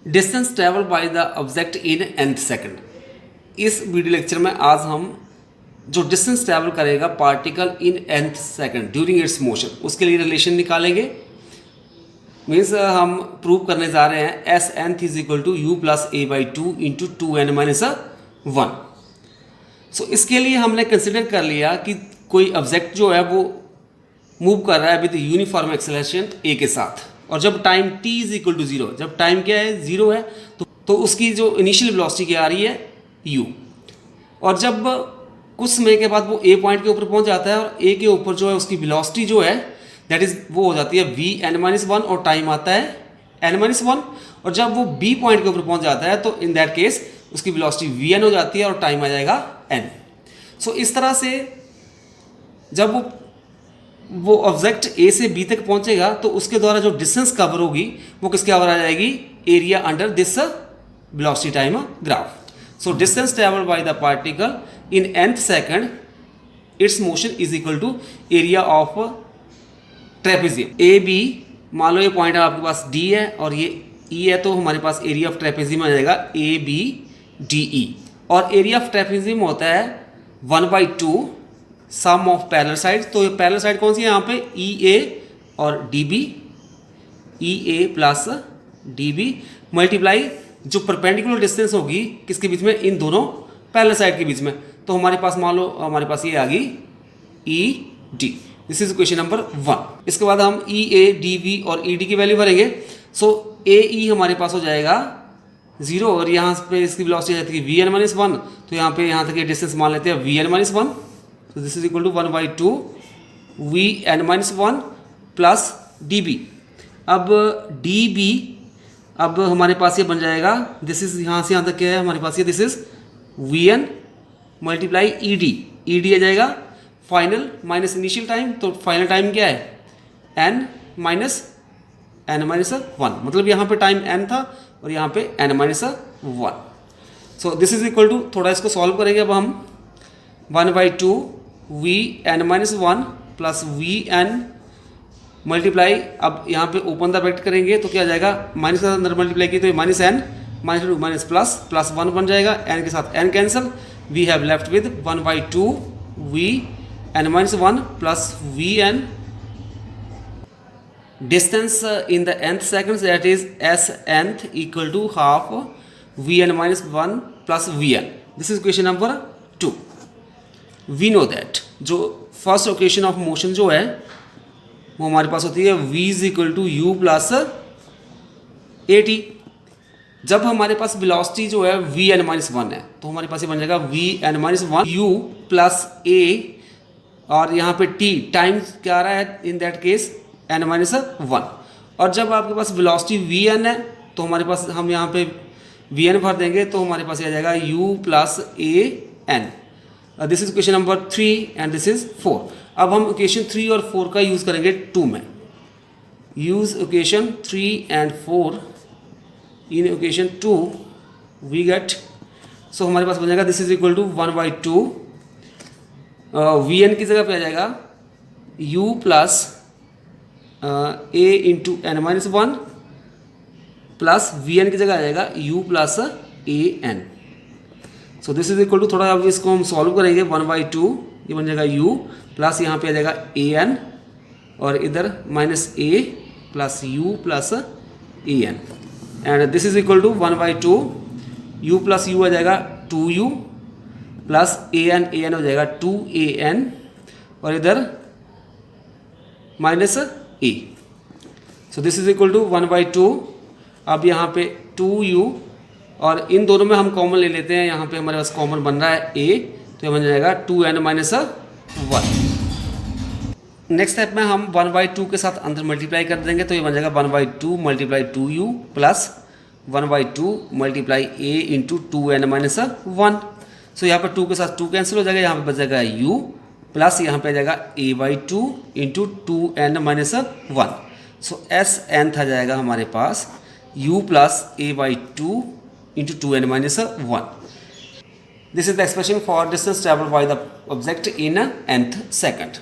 Distance travel by the object in nth second. इस video lecture में आज हम जो डिस्टेंस ट्रेवल करेगा particle in nth second during its motion, उसके लिए रिलेशन निकालेंगे। मीन्स हम प्रूव करने जा रहे हैं S nth is equal to u plus a by two into two n minus one. So इसके लिए हमने कंसिडर कर लिया कि कोई ऑब्जेक्ट जो है वो मूव कर रहा है विद यूनिफॉर्म एक्सेलरेशन ए के साथ, और जब time t is equal to zero, जब टाइम क्या है जीरो है, तो उसकी जो इनिशियल वेलोसिटी क्या आ रही है u। और जब कुछ समय के बाद वो a पॉइंट के ऊपर पहुंच जाता है और a के ऊपर जो है उसकी वेलोसिटी जो है दैट इज वो हो जाती है v n माइनस वन और टाइम आता है n माइनस वन। और जब वो b पॉइंट के ऊपर पहुंच जाता है तो इन दैट केस उसकी वेलोसिटी vn हो जाती है और टाइम आ जाएगा n। सो इस तरह से जब वो ऑब्जेक्ट ए से बी तक पहुंचेगा तो उसके द्वारा जो डिस्टेंस कवर होगी वो किसके कवर आ जाएगी, area under this velocity time graph. So distance travelled by the particle in nth second its motion is equal to area of trapezium. A B, मान लो ये पॉइंट आपके पास डी है और ये ई है, तो हमारे पास एरिया ऑफ ट्रेपेजियम आ जाएगा ए बी डी ई। और एरिया ऑफ ट्रेपेजियम होता है 1/2 सम ऑफ पैरेलल साइड। तो ये पैरेलल साइड कौन सी है यहाँ पे, ई ए और डी बी, ई ए प्लस डी बी मल्टीप्लाई जो परपेंडिकुलर डिस्टेंस होगी किसके बीच में, इन दोनों पैरेलल साइड के बीच में। तो हमारे पास मान लो हमारे पास ये आ गई E D. This is question number 1। इसके बाद हम ई ए डी बी और ई डी की वैल्यू भरेंगे। सो ए ई हमारे पास हो जाएगा 0 और यहाँ पे इसकी वेलोसिटी आ जाती है वी एन माइनस वन। तो यहाँ पे यहाँ तक ये डिस्टेंस मान लेते हैं v n minus one. So this is equal to 1/2 v n minus 1 plus d b. अब डी बी अब हमारे पास ये बन जाएगा, दिस इज यहाँ से यहाँ तक क्या है हमारे पास ये, this is v n multiply e d. E d आ जाएगा फाइनल माइनस इनिशियल टाइम। तो फाइनल टाइम क्या है n माइनस वन, मतलब यहाँ पे टाइम n था और यहाँ पे n minus one. So this is equal to, थोड़ा इसको सॉल्व करेंगे अब हम, 1/2 v n minus one plus v n multiply, अब यहाँ पे ओपन द ब्रैकेट करेंगे तो क्या आ जाएगा, माइनस के साथ अंदर मल्टीप्लाई की तो minus n minus two minus plus plus one बन जाएगा, एन के साथ n cancel, we have left with 1/2 v n minus one plus v n distance in the nth second that is s nth equal to half v n minus one plus v n. This is question number 2। We know that जो first equation of motion जो है वो हमारे पास होती है v is equal to u plus a t. जब हमारे पास वेलोसिटी जो है वी एन माइनस वन है तो हमारे पास ये बन जाएगा v n minus one u plus a, और यहाँ पे t टाइम क्या आ रहा है in that case n minus one. और जब आपके पास वेलोसिटी वी एन है तो हमारे पास हम यहाँ पे वी एन भर देंगे तो हमारे पास ये आ जाएगा u plus a n. This is question number 3 and this is 4। अब हम इक्वेशन 3 और 4 का यूज़ करेंगे 2 में। Use equation 3 and 4 in equation 2 we get, so हमारे पास बन जाएगा this is equal to 1/2 v n की जगह पे आ जाएगा u plus a into n minus one plus v n की जगह आ जाएगा u plus a n. So this is equal to, थोड़ा अब इसको हम सॉल्व करेंगे, 1/2 ये बन जाएगा u प्लस यहाँ पे आ जाएगा ए एन और इधर minus a plus u plus a n. And this is equal to 1/2 u plus u आ जाएगा 2u प्लस ए एन हो जाएगा 2an और इधर minus a. So this is equal to 1/2। अब यहाँ पे 2u और इन दोनों में हम कॉमन ले लेते हैं, यहाँ पे हमारे पास कॉमन बन रहा है a, तो ये बन जाएगा 2n minus one. Next step में हम 1/2 के साथ अंदर मल्टीप्लाई कर देंगे तो ये बन जाएगा 1/2 multiply 2u plus 1/2 multiply a into 2n minus one. So यहाँ पर 2 के साथ 2 कैंसिल हो जाएगा, यहाँ पे बच जाएगा u प्लस यहाँ पे आ जाएगा a/2 into 2n minus one. So S nth आ जाएगा हमारे पास u plus a/2 into 2n minus 1. This is the expression for distance traveled by the object in nth second.